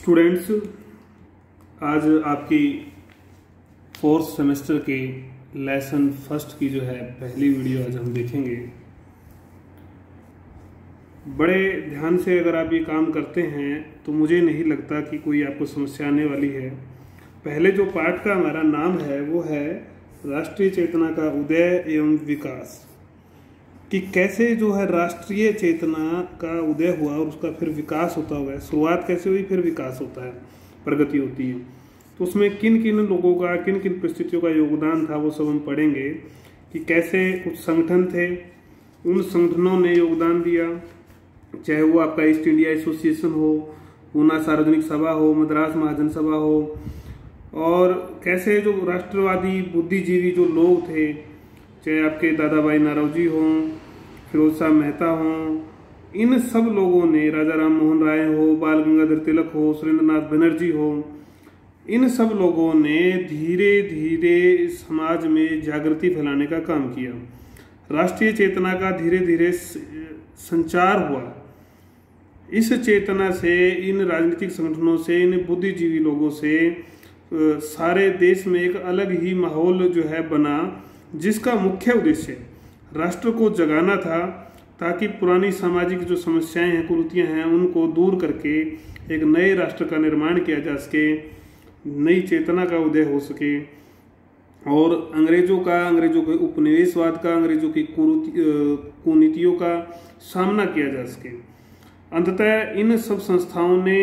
Students, आज आपकी fourth semester के लेसन फर्स्ट की जो है पहली वीडियो आज हम देखेंगे। बड़े ध्यान से अगर आप ये काम करते हैं तो मुझे नहीं लगता कि कोई आपको समस्या आने वाली है। पहले जो पाठ का हमारा नाम है वो है राष्ट्रीय चेतना का उदय एवं विकास, कि कैसे जो है राष्ट्रीय चेतना का उदय हुआ और उसका फिर विकास होता हुआ है। शुरुआत कैसे हुई, फिर विकास होता है, प्रगति होती है। तो उसमें किन किन लोगों का, किन किन परिस्थितियों का योगदान था वो सब हम पढ़ेंगे, कि कैसे कुछ संगठन थे, उन संगठनों ने योगदान दिया, चाहे वो आपका ईस्ट इंडिया एसोसिएशन हो, पूना सार्वजनिक सभा हो, मद्रास महाजन सभा हो, और कैसे जो राष्ट्रवादी बुद्धिजीवी जो लोग थे, चाहे आपके दादा भाई नारोजी हों, फिरोज शाह मेहता हों, इन सब लोगों ने, राजा राम मोहन राय हो, बाल गंगाधर तिलक हो, सुरेंद्रनाथ बनर्जी हो, इन सब लोगों ने धीरे धीरे समाज में जागृति फैलाने का काम किया। राष्ट्रीय चेतना का धीरे धीरे संचार हुआ। इस चेतना से, इन राजनीतिक संगठनों से, इन बुद्धिजीवी लोगों से सारे देश में एक अलग ही माहौल जो है बना, जिसका मुख्य उद्देश्य राष्ट्र को जगाना था, ताकि पुरानी सामाजिक जो समस्याएं हैं, कुरीतियां हैं, उनको दूर करके एक नए राष्ट्र का निर्माण किया जा सके, नई चेतना का उदय हो सके, और अंग्रेजों के उपनिवेशवाद का, अंग्रेजों की कुनीतियों का सामना किया जा सके। अंततः इन सब संस्थाओं ने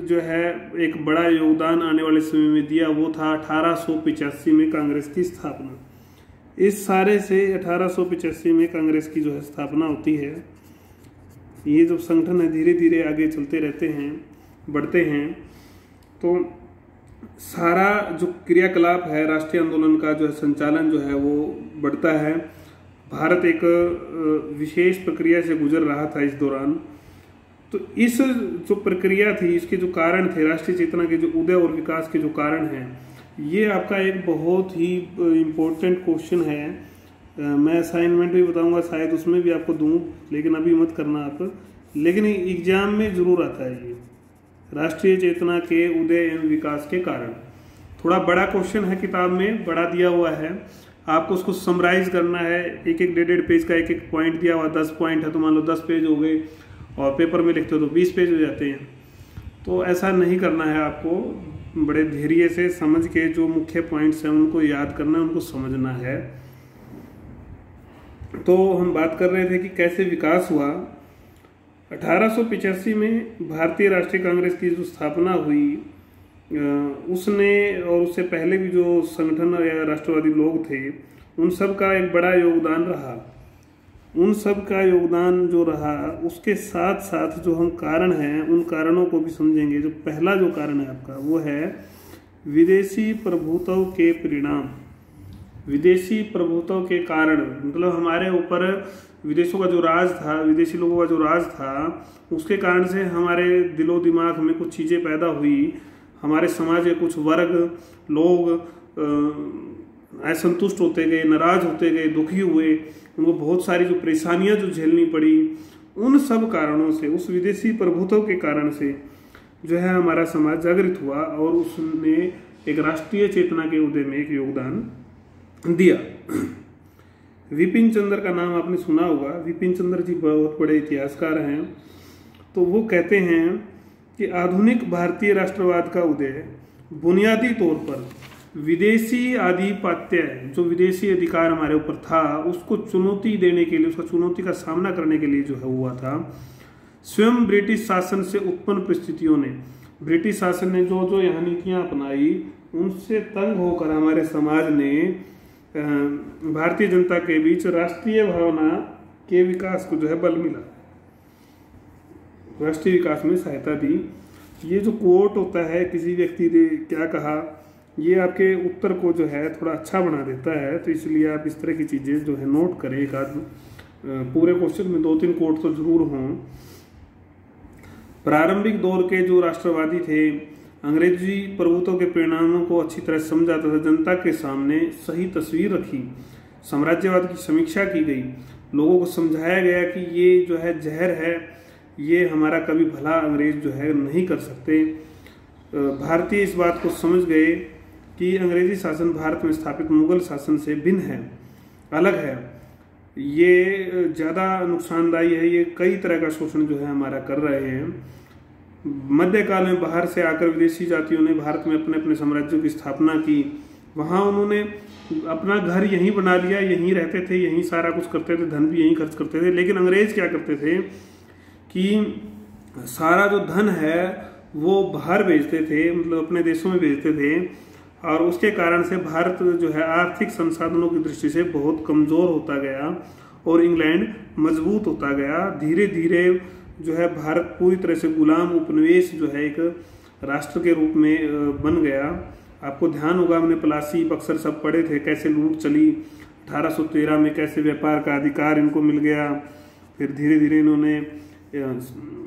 जो है एक बड़ा योगदान आने वाले समय में दिया। वो था 1885 में कांग्रेस की स्थापना। इस सारे से 1885 में कांग्रेस की जो है स्थापना होती है। ये जो संगठन है धीरे धीरे आगे चलते रहते हैं, बढ़ते हैं। तो सारा जो क्रियाकलाप है राष्ट्रीय आंदोलन का, जो है संचालन जो है वो बढ़ता है। भारत एक विशेष प्रक्रिया से गुजर रहा था इस दौरान। तो इस जो प्रक्रिया थी, इसके जो कारण थे, राष्ट्रीय चेतना के जो उदय और विकास के जो कारण हैं, ये आपका एक बहुत ही इम्पोर्टेंट क्वेश्चन है। मैं असाइनमेंट भी बताऊंगा, शायद उसमें भी आपको दूं, लेकिन अभी मत करना आप। लेकिन एग्जाम में जरूर आता है ये राष्ट्रीय चेतना के उदय एवं विकास के कारण। थोड़ा बड़ा क्वेश्चन है, किताब में बड़ा दिया हुआ है, आपको उसको समराइज करना है। एक एक 1.5 पेज का एक एक पॉइंट दिया हुआ, 10 पॉइंट है तो मान लो 10 पेज हो गए, और पेपर में लिखते हो तो 20 पेज हो जाते हैं। तो ऐसा नहीं करना है, आपको बड़े धैर्य से समझ के जो मुख्य पॉइंट्स हैं उनको याद करना है, उनको समझना है। तो हम बात कर रहे थे कि कैसे विकास हुआ। 1885 में भारतीय राष्ट्रीय कांग्रेस की जो स्थापना हुई, उसने, और उससे पहले भी जो संगठन या राष्ट्रवादी लोग थे, उन सब का एक बड़ा योगदान रहा। उन सब का योगदान जो रहा, उसके साथ साथ जो हम कारण हैं, उन कारणों को भी समझेंगे। जो पहला जो कारण है आपका, वो है विदेशी प्रभुत्व के परिणाम। विदेशी प्रभुत्व के कारण, मतलब हमारे ऊपर विदेशों का जो राज था, विदेशी लोगों का जो राज था, उसके कारण से हमारे दिलो दिमाग में कुछ चीज़ें पैदा हुई। हमारे समाज के कुछ वर्ग लोग असंतुष्ट होते गए, नाराज होते गए, दुखी हुए, उनको बहुत सारी जो परेशानियां जो झेलनी पड़ी। उन सब कारणों से, उस विदेशी प्रभुत्व के कारण से जो है हमारा समाज जागृत हुआ, और उसने एक राष्ट्रीय चेतना के उदय में एक योगदान दिया। विपिन चंद्र का नाम आपने सुना होगा। विपिन चंद्र जी बहुत बड़े इतिहासकार हैं। तो वो कहते हैं कि आधुनिक भारतीय राष्ट्रवाद का उदय बुनियादी तौर पर विदेशी आधिपत्य, जो विदेशी अधिकार हमारे ऊपर था, उसको चुनौती देने के लिए, उसका चुनौती का सामना करने के लिए जो है हुआ था। स्वयं ब्रिटिश शासन से उत्पन्न परिस्थितियों ने, ब्रिटिश शासन ने जो जो यहाँ नीतियाँ अपनाई, उनसे तंग होकर हमारे समाज ने भारतीय जनता के बीच राष्ट्रीय भावना के विकास को जो है बल मिला, राष्ट्रीय विकास में सहायता दी। ये जो कोट होता है, किसी व्यक्ति ने क्या कहा, ये आपके उत्तर को जो है थोड़ा अच्छा बना देता है। तो इसलिए आप इस तरह की चीज़ें जो है नोट करें। एक आध पूरे क्वेश्चन में 2-3 कोट तो जरूर हों। प्रारंभिक दौर के जो राष्ट्रवादी थे, अंग्रेजी प्रभुत्व के परिणामों को अच्छी तरह समझाता था, जनता के सामने सही तस्वीर रखी, साम्राज्यवाद की समीक्षा की गई, लोगों को समझाया गया कि ये जो है जहर है, ये हमारा कभी भला अंग्रेज जो है नहीं कर सकते। भारतीय इस बात को समझ गए कि अंग्रेजी शासन भारत में स्थापित मुगल शासन से भिन्न है, अलग है, ये ज़्यादा नुकसानदायी है, ये कई तरह का शोषण जो है हमारा कर रहे हैं। मध्यकाल में बाहर से आकर विदेशी जातियों ने भारत में अपने अपने साम्राज्यों की स्थापना की, वहाँ उन्होंने अपना घर यहीं बना लिया, यहीं रहते थे, यहीं सारा कुछ करते थे, धन भी यहीं खर्च करते थे। लेकिन अंग्रेज क्या करते थे कि सारा जो धन है वो बाहर भेजते थे, मतलब अपने देशों में भेजते थे, और उसके कारण से भारत जो है आर्थिक संसाधनों की दृष्टि से बहुत कमज़ोर होता गया और इंग्लैंड मजबूत होता गया। धीरे धीरे जो है भारत पूरी तरह से गुलाम उपनिवेश जो है एक राष्ट्र के रूप में बन गया। आपको ध्यान होगा, हमने प्लासी बक्सर सब पढ़े थे, कैसे लूट चली 1813 में, कैसे व्यापार का अधिकार इनको मिल गया। फिर धीरे धीरे इन्होंने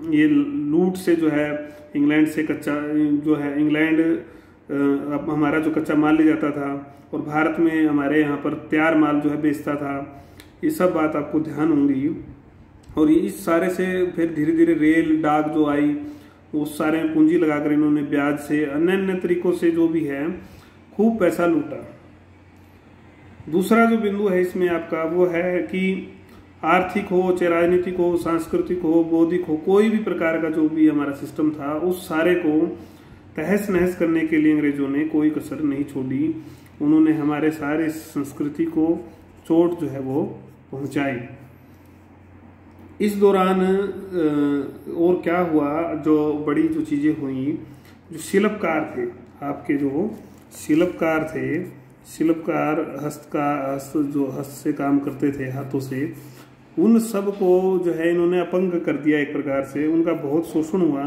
ये लूट से जो है इंग्लैंड से कच्चा जो है इंग्लैंड अब हमारा जो कच्चा माल ले जाता था और भारत में हमारे यहाँ पर तैयार माल जो है बेचता था, ये सब बात आपको ध्यान होंगी। और इस सारे से फिर धीरे धीरे रेल डाक जो आई, उस सारे में पूंजी लगाकर इन्होंने ब्याज से अन्य अन्य तरीकों से जो भी है खूब पैसा लूटा। दूसरा जो बिंदु है इसमें आपका वो है कि आर्थिक हो, चाहे राजनीतिक हो, सांस्कृतिक हो, बौद्धिक हो, कोई भी प्रकार का जो भी हमारा सिस्टम था, उस सारे को तहस नहस करने के लिए अंग्रेजों ने कोई कसर नहीं छोड़ी। उन्होंने हमारे सारे संस्कृति को चोट जो है वो पहुंचाई। इस दौरान और क्या हुआ, जो बड़ी जो चीज़ें हुई, जो शिल्पकार थे आपके, जो शिल्पकार थे, शिल्पकार हस्त से काम करते थे, हाथों से, उन सब को जो है इन्होंने अपंग कर दिया एक प्रकार से। उनका बहुत शोषण हुआ,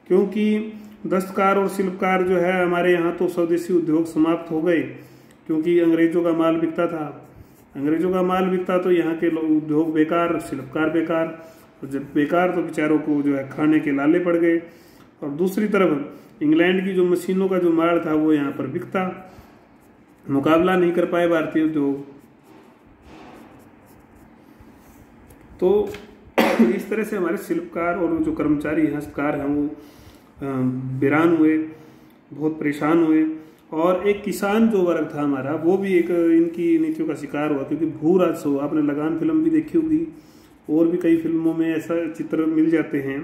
क्योंकि दस्तकार और शिल्पकार जो है हमारे यहाँ तो स्वदेशी उद्योग समाप्त हो गए, क्योंकि अंग्रेजों का माल बिकता था। अंग्रेजों का माल बिकता तो यहाँ के उद्योग बेकार, शिल्पकार बेकार, और जब बेकार तो बेचारों को जो है खाने के लाले पड़ गए। और दूसरी तरफ इंग्लैंड की जो मशीनों का जो माल था वो यहाँ पर बिकता, मुकाबला नहीं कर पाए भारतीय उद्योग। तो इस तरह से हमारे शिल्पकार और जो कर्मचारी हस्तकार हैं वो वीरान हुए, बहुत परेशान हुए। और एक किसान जो वर्ग था हमारा, वो भी एक इनकी नीतियों का शिकार हुआ, क्योंकि भू राजस्व, आपने लगान फिल्म भी देखी होगी, और भी कई फिल्मों में ऐसा चित्र मिल जाते हैं।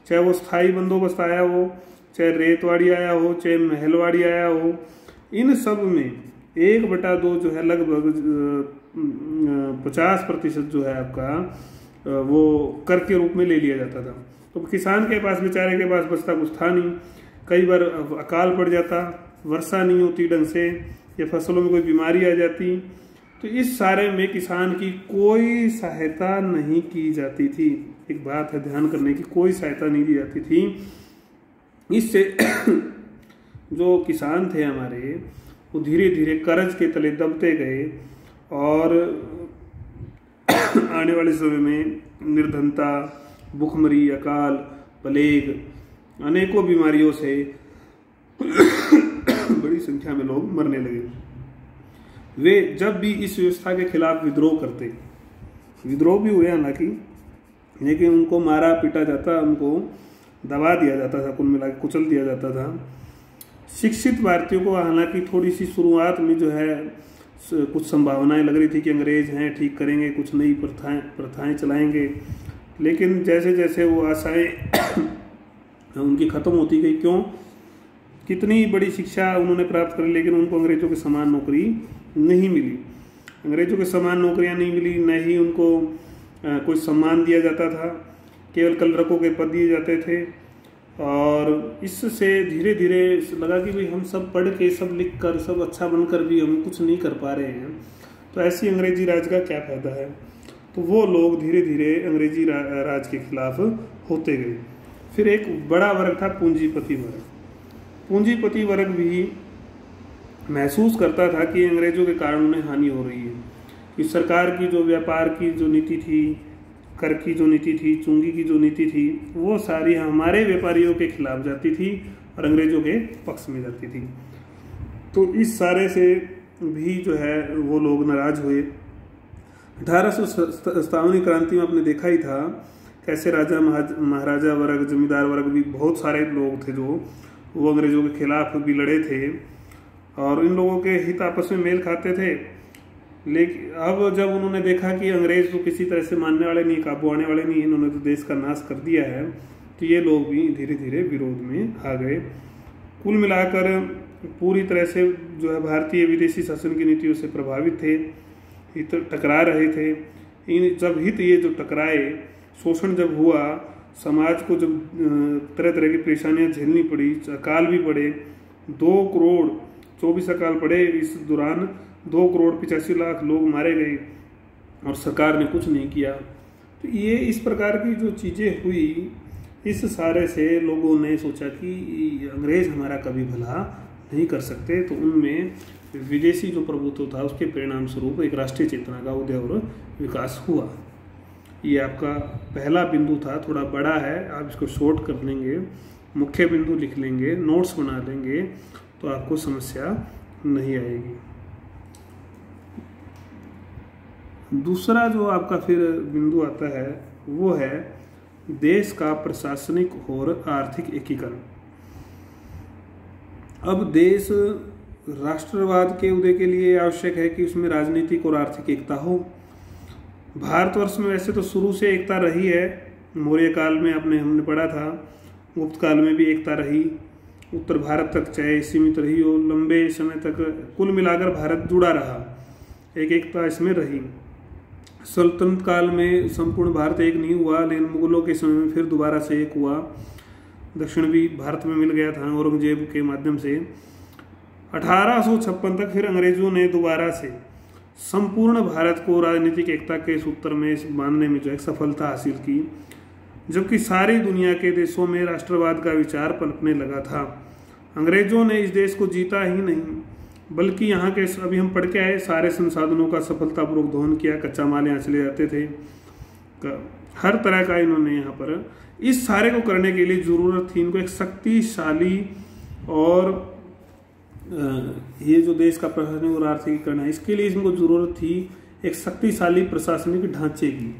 चाहे वो स्थायी बंदोबस्त आया हो, चाहे रेतवाड़ी आया हो, चाहे महलवाड़ी आया हो, इन सब में 1/2 जो है लगभग 50% जो है आपका वो कर के रूप में ले लिया जाता था। तो किसान के पास, बेचारे के पास बचता कुछ था नहीं। कई बार अकाल पड़ जाता, वर्षा नहीं होती ढंग से, या फसलों में कोई बीमारी आ जाती, तो इस सारे में किसान की कोई सहायता नहीं की जाती थी। एक बात है ध्यान करने की, कोई सहायता नहीं दी जाती थी। इससे जो किसान थे हमारे, वो धीरे धीरे कर्ज के तले दबते गए, और आने वाले समय में निर्धनता, भूखमरी, अकाल, प्लेग, अनेकों बीमारियों से बड़ी संख्या में लोग मरने लगे। वे जब भी इस व्यवस्था के खिलाफ विद्रोह करते, विद्रोह भी हुए हालांकि, लेकिन उनको मारा पीटा जाता, उनको दबा दिया जाता था, कुल मिला के कुचल दिया जाता था। शिक्षित भारतीयों को हालांकि थोड़ी सी शुरुआत में जो है कुछ संभावनाएं लग रही थी कि अंग्रेज हैं, ठीक करेंगे, कुछ नई प्रथाएं चलाएंगे। लेकिन जैसे जैसे वो आशाएं उनकी ख़त्म होती गई, क्यों, कितनी बड़ी शिक्षा उन्होंने प्राप्त करी, लेकिन उनको अंग्रेजों के समान नौकरी नहीं मिली। अंग्रेजों के समान नौकरियां नहीं मिली, न ही उनको कोई सम्मान दिया जाता था, केवल कलरकों के पद दिए जाते थे। और इससे धीरे धीरे लगा कि भाई हम सब पढ़ के, सब लिख कर, सब अच्छा बनकर भी हम कुछ नहीं कर पा रहे हैं, तो ऐसी अंग्रेजी राज का क्या फायदा है। तो वो लोग धीरे धीरे अंग्रेजी राज के खिलाफ होते गए। फिर एक बड़ा वर्ग था पूंजीपति वर्ग। पूंजीपति वर्ग भी महसूस करता था कि अंग्रेजों के कारण उन्हें हानि हो रही है, कि सरकार की जो व्यापार की जो नीति थी, कर की जो नीति थी, चुंगी की जो नीति थी, वो सारी हमारे व्यापारियों के खिलाफ जाती थी और अंग्रेजों के पक्ष में जाती थी। तो इस सारे से भी जो है वो लोग नाराज हुए। 1857 क्रांति में आपने देखा ही था कैसे राजा महाराजा वर्ग, जमींदार वर्ग भी बहुत सारे लोग थे जो वो अंग्रेजों के खिलाफ भी लड़े थे और इन लोगों के हित आपस में मेल खाते थे। लेकिन अब जब उन्होंने देखा कि अंग्रेज तो किसी तरह से मानने वाले नहीं, काबू आने वाले नहीं, इन्होंने तो देश का नाश कर दिया है, तो ये लोग भी धीरे धीरे विरोध में आ गए। कुल मिलाकर पूरी तरह से जो है भारतीय विदेशी शासन की नीतियों से प्रभावित थे, हित टकरा रहे थे। जब हित ये जो टकराए, शोषण जब हुआ, समाज को जब तरह तरह की परेशानियां झेलनी पड़ी, अकाल भी पड़े, 2 करोड़ 24 अकाल पड़े, इस दौरान 2 करोड़ 85 लाख लोग मारे गए और सरकार ने कुछ नहीं किया। तो ये इस प्रकार की जो चीज़ें हुई, इस सारे से लोगों ने सोचा कि अंग्रेज हमारा कभी भला नहीं कर सकते, तो उनमें विदेशी जो प्रभुत्व था उसके परिणाम स्वरूप एक राष्ट्रीय चेतना का उदय और विकास हुआ। ये आपका पहला बिंदु था, थोड़ा बड़ा है, आप इसको शॉर्ट कर लेंगे, मुख्य बिंदु लिख लेंगे, नोट्स बना लेंगे तो आपको समस्या नहीं आएगी। दूसरा जो आपका फिर बिंदु आता है वो है देश का प्रशासनिक और आर्थिक एकीकरण। अब देश राष्ट्रवाद के उदय के लिए आवश्यक है कि उसमें राजनीतिक और आर्थिक एकता हो। भारतवर्ष में वैसे तो शुरू से एकता रही है, मौर्य काल में हमने पढ़ा था, गुप्त काल में भी एकता रही, उत्तर भारत तक चाहे सीमित रही हो, लंबे समय तक कुल मिलाकर भारत जुड़ा रहा, एक एकता इसमें रही। सल्तनत काल में संपूर्ण भारत एक नहीं हुआ, लेकिन मुगलों के समय में फिर दोबारा से एक हुआ, दक्षिण भी भारत में मिल गया था औरंगजेब के माध्यम से। 1856 तक फिर अंग्रेजों ने दोबारा से संपूर्ण भारत को राजनीतिक एकता के सूत्र में बांधने में जो है सफलता हासिल की, जबकि सारी दुनिया के देशों में राष्ट्रवाद का विचार पनपने लगा था। अंग्रेजों ने इस देश को जीता ही नहीं, बल्कि यहाँ के अभी हम पढ़ के आए सारे संसाधनों का सफलतापूर्वक दोहन किया, कच्चा माल यहाँ चले जाते थे, हर तरह का इन्होंने यहाँ पर इस सारे को करने के लिए जरूरत थी इनको एक शक्तिशाली और ये जो देश का प्रशासनिक और आर्थिकीकरण है, इसके लिए इनको जरूरत थी एक शक्तिशाली प्रशासनिक ढांचे की।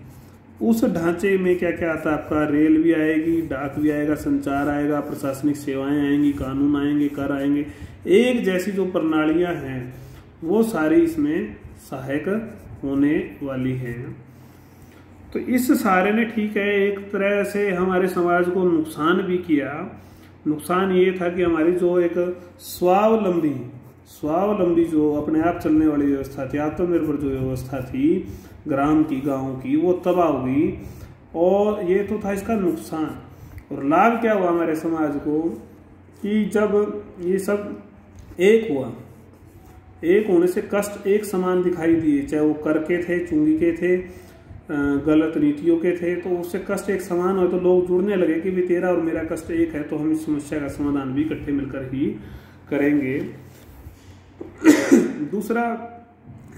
उस ढांचे में क्या क्या आता है आपका, रेल भी आएगी, डाक भी आएगा, संचार आएगा, प्रशासनिक सेवाएं आएंगी, कानून आएंगे, कर आएंगे, एक जैसी जो प्रणालियां हैं वो सारी इसमें सहायक होने वाली हैं। तो इस सारे ने ठीक है एक तरह से हमारे समाज को नुकसान भी किया। नुकसान ये था कि हमारी जो एक स्वावलंबी जो अपने आप चलने वाली व्यवस्था थी, आत्मनिर्भर जो व्यवस्था थी ग्राम की, गाँव की, वो तबाह हो गई। और ये तो था इसका नुकसान। और लाभ क्या हुआ हमारे समाज को कि जब ये सब एक हुआ, एक होने से कष्ट एक समान दिखाई दिए, चाहे वो कर के थे, चुंगी के थे, गलत नीतियों के थे, तो उससे कष्ट एक समान हो तो लोग जुड़ने लगे कि भी तेरा और मेरा कष्ट एक है, तो हम इस समस्या का समाधान भी इकट्ठे मिलकर ही करेंगे। दूसरा,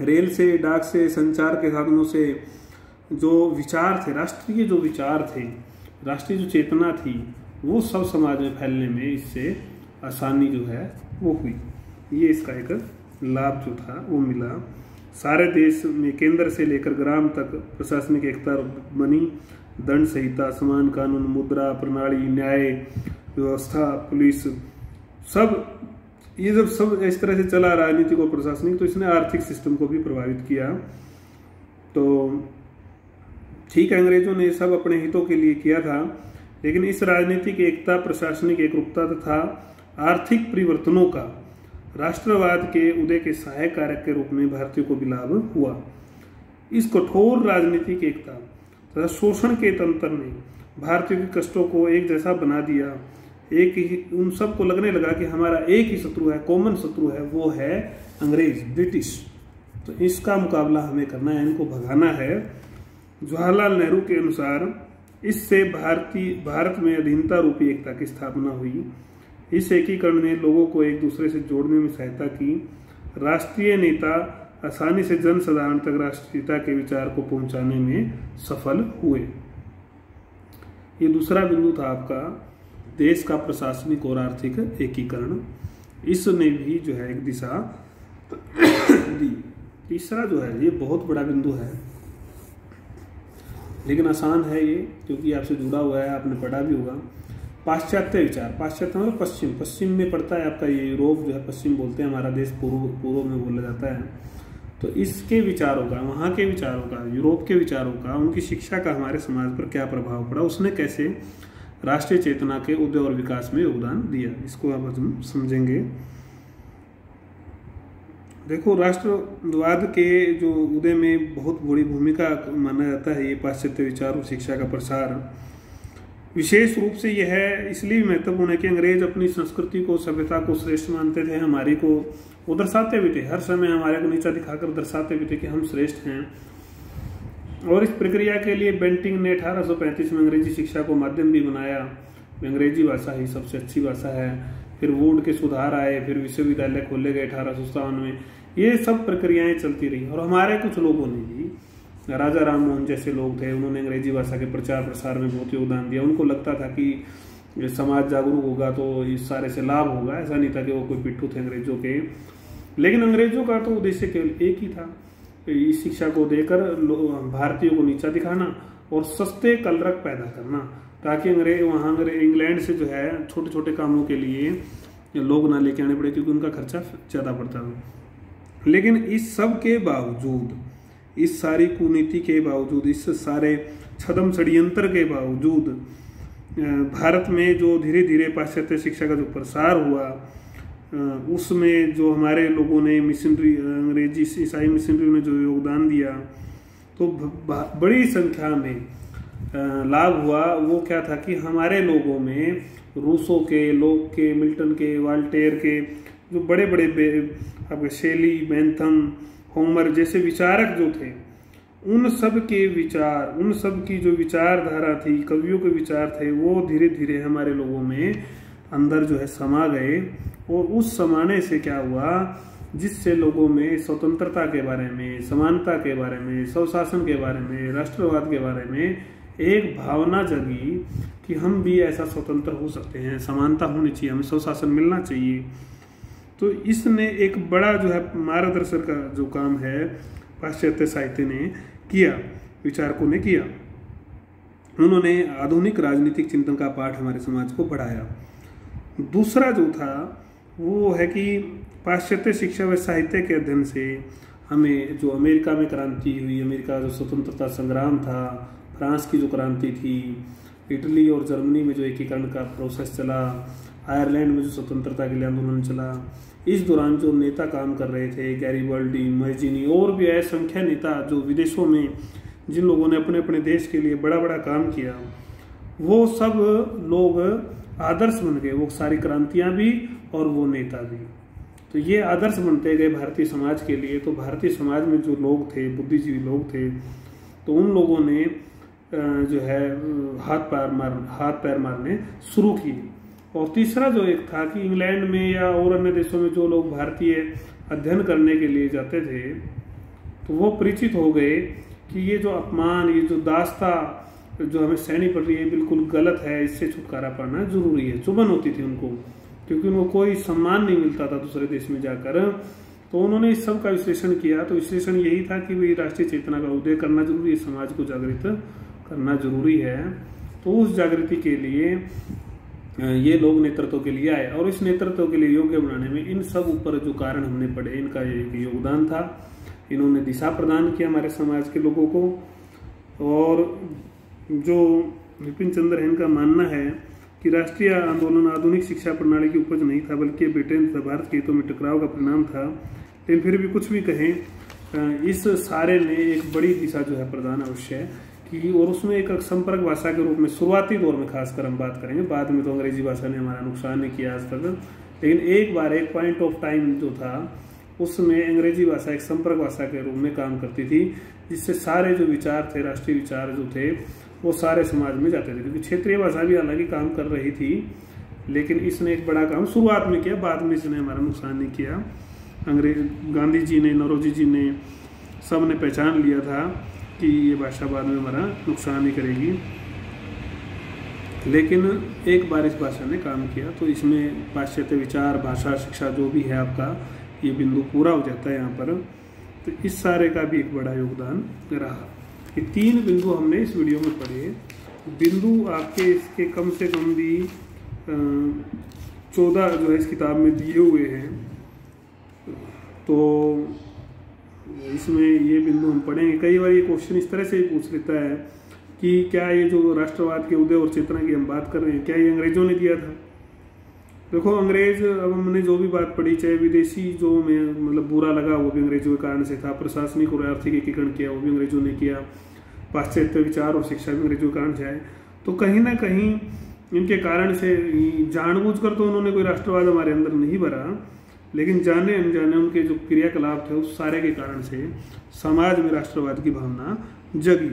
रेल से, डाक से, संचार के साधनों से जो विचार थे, राष्ट्रीय जो विचार थे, राष्ट्रीय जो चेतना थी, वो सब समाज में फैलने में इससे आसानी जो है वो हुई। ये इसका एक लाभ जो था वो मिला। सारे देश में केंद्र से लेकर ग्राम तक प्रशासनिक एकता बनी, दंड संहिता, समान कानून, मुद्रा प्रणाली, न्याय व्यवस्था, पुलिस, सब ये जब सब इस तरह से चला राजनीतिक और प्रशासनिक, तो इसने आर्थिक सिस्टम को भी प्रभावित किया। तो ठीक है, अंग्रेजों ने सब अपने हितों के लिए किया था, लेकिन इस राजनीतिक एकता, प्रशासनिक एकरूपता तथा आर्थिक परिवर्तनों का राष्ट्रवाद के उदय के सहायक कारक के रूप में भारतीयों को भी लाभ हुआ। इस कठोर राजनीतिक एकता तथा शोषण के तंत्र ने भारतीयों के कष्टों को एक जैसा बना दिया। एक ही उन सबको लगने लगा कि हमारा एक ही शत्रु है, कॉमन शत्रु है, वो है अंग्रेज, ब्रिटिश। तो इसका मुकाबला हमें करना है, इनको भगाना है। जवाहरलाल नेहरू के अनुसार इससे भारत में अधीनता रूपी एकता की स्थापना हुई। इस एकीकरण ने लोगों को एक दूसरे से जोड़ने में सहायता की। राष्ट्रीय नेता आसानी से जन साधारण तक राष्ट्रीयता के विचार को पहुंचाने में सफल हुए। ये दूसरा बिंदु था आपका देश का प्रशासनिक और आर्थिक एकीकरण। इसने भी जो है एक दिशा दी। तीसरा जो है ये बहुत बड़ा बिंदु है, लेकिन आसान है ये, क्योंकि आपसे जुड़ा हुआ है, आपने पढ़ा भी होगा। पाश्चात्य विचार, पाश्चात्य मतलब पश्चिम, पश्चिम में पड़ता है आपका ये यूरोप जो है, पश्चिम बोलते हैं, हमारा देश पूर्व में बोला जाता है। तो इसके विचारों का, वहाँ के विचारों का, यूरोप के विचारों का, उनकी शिक्षा का हमारे समाज पर क्या प्रभाव पड़ा, उसने कैसे राष्ट्रीय चेतना के उदय और विकास में योगदान दिया, इसको अब हम समझेंगे। देखो, राष्ट्रवाद के जो उदय में बहुत बड़ी भूमिका माना जाता है ये पाश्चात्य विचार और शिक्षा का प्रसार। विशेष रूप से यह है इसलिए महत्वपूर्ण है कि अंग्रेज अपनी संस्कृति को, सभ्यता को श्रेष्ठ मानते थे, हमारी को वो दर्शाते भी थे, हर समय हमारे को नीचा दिखाकर दर्शाते भी थे कि हम श्रेष्ठ हैं। और इस प्रक्रिया के लिए बेंटिंग ने 1835 में अंग्रेजी शिक्षा को माध्यम भी बनाया। अंग्रेजी भाषा ही सबसे अच्छी भाषा है। फिर वुड के सुधार आए, फिर विश्वविद्यालय खोले गए 1857 में। ये सब प्रक्रियाएं चलती रही। और हमारे कुछ लोगों ने भी, राजा राम मोहन जैसे लोग थे, उन्होंने अंग्रेजी भाषा के प्रचार प्रसार में बहुत योगदान दिया। उनको लगता था कि समाज जागरूक होगा तो इस सारे से लाभ होगा। ऐसा नहीं था कि वो कोई पिट्ठू थे अंग्रेजों के, लेकिन अंग्रेजों का तो उद्देश्य केवल एक ही था, इस शिक्षा को देकर भारतीयों को नीचा दिखाना और सस्ते कलरक पैदा करना, ताकि वहाँ इंग्लैंड से जो है छोटे छोटे कामों के लिए लोग ना लेके आने पड़े, क्योंकि उनका खर्चा ज़्यादा पड़ता था। लेकिन इस सब के बावजूद, इस सारी कुनीति के बावजूद, इस सारे छद्म षड्यंत्र के बावजूद भारत में जो धीरे धीरे पाश्चात्य शिक्षा का जो प्रसार हुआ, उसमें जो हमारे लोगों ने मिशनरी, अंग्रेजी ईसाई मिशनरी ने जो योगदान दिया, तो बड़ी संख्या में लाभ हुआ। वो क्या था कि हमारे लोगों में रूसो के, लोक के, मिल्टन के, वाल्टेयर के, जो बड़े बड़े आपके शेली, बेंथम, होमर जैसे विचारक जो थे, उन सब के विचार, उन सब की जो विचारधारा थी, कवियों के विचार थे, वो धीरे धीरे हमारे लोगों में अंदर जो है समा गए। और उस समाने से क्या हुआ, जिससे लोगों में स्वतंत्रता के बारे में, समानता के बारे में, स्वशासन के बारे में, राष्ट्रवाद के बारे में एक भावना जगी कि हम भी ऐसा स्वतंत्र हो सकते हैं, समानता होनी चाहिए, हमें स्वशासन मिलना चाहिए। तो इसने एक बड़ा जो है मार्गदर्शन का जो काम है पाश्चात्य साहित्य ने किया, विचारकों ने किया। उन्होंने आधुनिक राजनीतिक चिंतन का पाठ हमारे समाज को बढ़ाया। दूसरा जो था वो है कि पाश्चात्य शिक्षा व साहित्य के अध्ययन से हमें जो अमेरिका में क्रांति हुई, अमेरिका जो स्वतंत्रता संग्राम था, फ्रांस की जो क्रांति थी, इटली और जर्मनी में जो एकीकरण का प्रोसेस चला, आयरलैंड में जो स्वतंत्रता के लिए आंदोलन चला, इस दौरान जो नेता काम कर रहे थे, गैरिबल्डी, मैजिनी और भी असंख्य नेता जो विदेशों में, जिन लोगों ने अपने अपने देश के लिए बड़ा बड़ा काम किया, वो सब लोग आदर्श बन गए, वो सारी क्रांतियां भी और वो नेता भी। तो ये आदर्श बनते गए भारतीय समाज के लिए। तो भारतीय समाज में जो लोग थे, बुद्धिजीवी लोग थे, तो उन लोगों ने जो है हाथ पैर मारने शुरू किए। और तीसरा जो एक था कि इंग्लैंड में या और अन्य देशों में जो लोग भारतीय अध्ययन करने के लिए जाते थे, तो वो परिचित हो गए कि ये जो अपमान, ये जो दास्ता जो हमें सहनी पड़ रही है, बिल्कुल गलत है, इससे छुटकारा पाना जरूरी है। चुभन होती थी उनको, क्योंकि उनको कोई सम्मान नहीं मिलता था दूसरे देश में जाकर। तो उन्होंने इस सब का विश्लेषण किया। तो विश्लेषण यही था कि भाई राष्ट्रीय चेतना का उदय करना जरूरी है, समाज को जागृत करना जरूरी है। तो उस जागृति के लिए ये लोग नेतृत्व के लिए आए, और इस नेतृत्व के लिए योग्य बनाने में इन सब ऊपर जो कारण हमने पढ़े, इनका एक योगदान था। इन्होंने दिशा प्रदान किया हमारे समाज के लोगों को। और जो विपिन चंद्र है, इनका मानना है कि राष्ट्रीय आंदोलन आधुनिक शिक्षा प्रणाली की उपज नहीं था, बल्कि ब्रिटेन तथा भारत के हितों में टकराव का परिणाम था। लेकिन फिर भी कुछ भी कहें, इस सारे ने एक बड़ी दिशा जो है प्रदान अवश्य की। और उसमें एक संपर्क भाषा के रूप में शुरुआती दौर में खासकर हम बात करेंगे, बाद में तो अंग्रेजी भाषा ने हमारा नुकसान नहीं किया आज तक। लेकिन एक बार एक पॉइंट ऑफ टाइम जो था, उसमें अंग्रेजी भाषा एक संपर्क भाषा के रूप में काम करती थी, जिससे सारे जो विचार थे, राष्ट्रीय विचार जो थे, वो सारे समाज में जाते थे। क्योंकि क्षेत्रीय भाषा भी हालांकि काम कर रही थी, लेकिन इसने एक बड़ा काम शुरुआत में किया, बाद में इसने हमारा नुकसान नहीं किया। गांधी जी ने, नौरोजी जी ने, सब ने पहचान लिया था कि ये भाषा बाद में हमारा नुकसान ही करेगी। लेकिन एक बार इस भाषा ने काम किया, तो इसमें पाश्चात्य विचार, भाषा, शिक्षा जो भी है आपका, ये बिंदु पूरा हो जाता है यहाँ पर। तो इस सारे का भी एक बड़ा योगदान रहा। ये 3 बिंदु हमने इस वीडियो में पढ़े। बिंदु आपके इसके कम से कम भी 14 जो है इस किताब में दिए हुए हैं। तो इसमें ये बिंदु हम पढ़ेंगे। कई बार ये क्वेश्चन इस तरह से ही पूछ लेता है कि क्या ये जो राष्ट्रवाद के उदय और चेतना की हम बात कर रहे हैं, क्या ये अंग्रेजों ने दिया था? देखो अंग्रेज, अब हमने जो भी बात पढ़ी, चाहे विदेशी जो में मतलब बुरा लगा वो भी अंग्रेजों के कारण से था, प्रशासनिक और आर्थिक एकीकरण किया वो भी अंग्रेजों ने किया, पाश्चात्य विचार और शिक्षा भी अंग्रेजों के कारण से आए। तो कहीं ना कहीं इनके कारण से जानबूझकर तो उन्होंने कोई राष्ट्रवाद हमारे अंदर नहीं भरा, लेकिन जाने अनजाने उनके जो क्रियाकलाप थे उस सारे के कारण से समाज में राष्ट्रवाद की भावना जगी।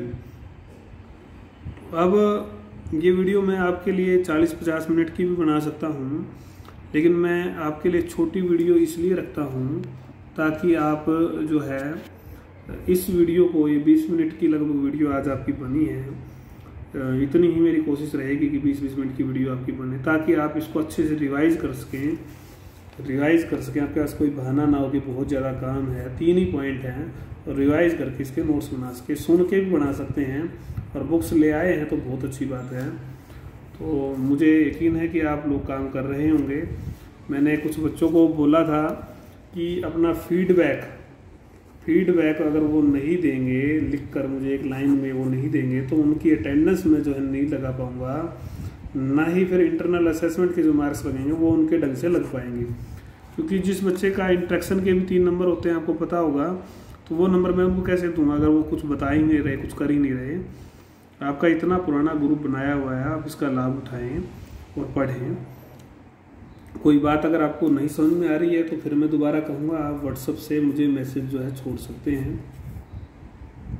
अब ये वीडियो मैं आपके लिए 40-50 मिनट की भी बना सकता हूँ, लेकिन मैं आपके लिए छोटी वीडियो इसलिए रखता हूँ ताकि आप जो है इस वीडियो को, ये 20 मिनट की लगभग वीडियो आज आपकी बनी है, इतनी ही मेरी कोशिश रहेगी कि 20-20 मिनट की वीडियो आपकी बने, ताकि आप इसको अच्छे से रिवाइज कर सकें। आपके पास कोई बहाना ना हो कि बहुत ज़्यादा काम है, 3 ही पॉइंट हैं, और रिवाइज करके इसके नोट्स बना सके, सुन के भी बना सकते हैं, और बुक्स ले आए हैं तो बहुत अच्छी बात है। तो मुझे यकीन है कि आप लोग काम कर रहे होंगे। मैंने कुछ बच्चों को बोला था कि अपना फीडबैक अगर वो नहीं देंगे, लिख कर मुझे एक लाइन में वो नहीं देंगे, तो उनकी अटेंडेंस में जो है नहीं लगा पाऊँगा, ना ही फिर इंटरनल असेसमेंट के जो मार्क्स लगेंगे वो उनके ढंग से लग पाएंगे। क्योंकि जिस बच्चे का इंट्रैक्शन के भी 3 नंबर होते हैं, आपको पता होगा, तो वो नंबर मैं उनको कैसे दूंगा अगर वो कुछ बता ही नहीं रहे, कुछ कर ही नहीं रहे। आपका इतना पुराना ग्रुप बनाया हुआ है, आप इसका लाभ उठाएं और पढ़ें। कोई बात अगर आपको नहीं समझ में आ रही है तो फिर मैं दोबारा कहूँगा, आप व्हाट्सएप से मुझे मैसेज जो है छोड़ सकते हैं।